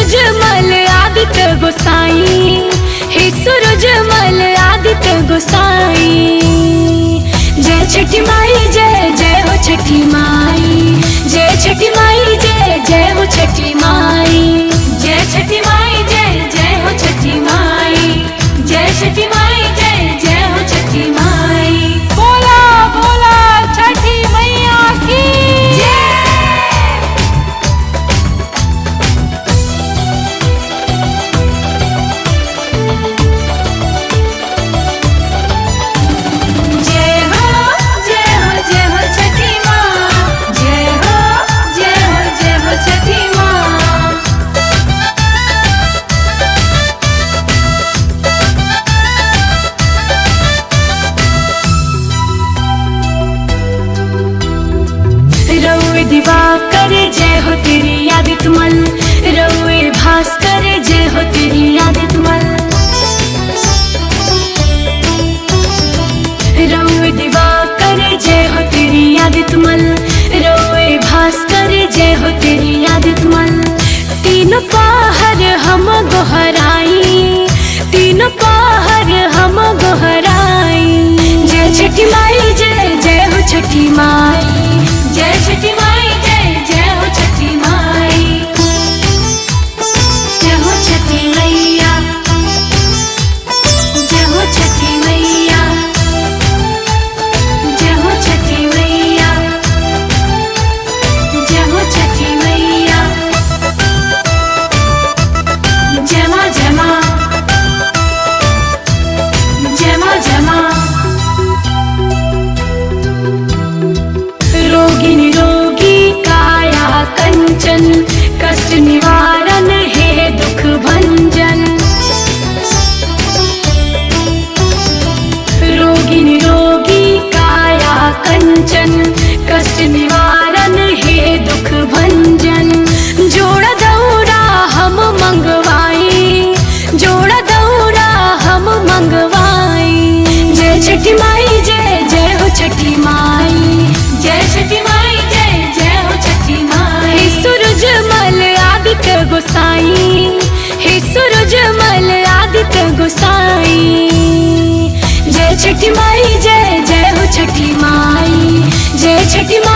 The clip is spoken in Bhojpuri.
सूरजमल आदित्य गोसाई, हे सूरजमल आदित्य गोसाई। जय छठी माई जय जय हो छठी माई, जय छठी माई जय जय हो छठी माई, जय छठी माई जय जय हो छठी माई, जय छठी माई जय जय हो छठी माई। बोला बोला छठी मैया की दिवाकर जय हो तेरी आदित्यमल, रउए भास्कर जय हो तेरी आदित्यमल, रउए दिवाकर जय हो तेरी आदित्यमल, रउए भास्कर जय हो तेरी आदित्यमल। तीनों पहर हम गोहराई, तीनों पहर हम गोहराई। जय छठी माई जय जय हो छठी माई, जय छठी माई जय जय हो छठी माई, जय हो छठी मैया, जय हो छठी मैया, जय हो छठी मैया, जय हो छठी मैया। जय मां जय मां, जय मां जय मां। रोगी निरोगी काया कंचन, कष्ट निवारण हे दुख भंजन। रोगी निरोगी काया कंचन, कष्ट निवारण हे दुख भंजन। जोड़ा दौरा हम मंगवाई, जोड़ा दौरा हम मंगवाई। जय छठी माई जय जय हो छठी माई, जय छठी माई जय जय हो छठी माई। हे सूरजमल आदित्य गोसाई, हे सूरजमल आदित्य गोसाई। जय छठी माई जय जय हो छठी माई, जय छठी माई।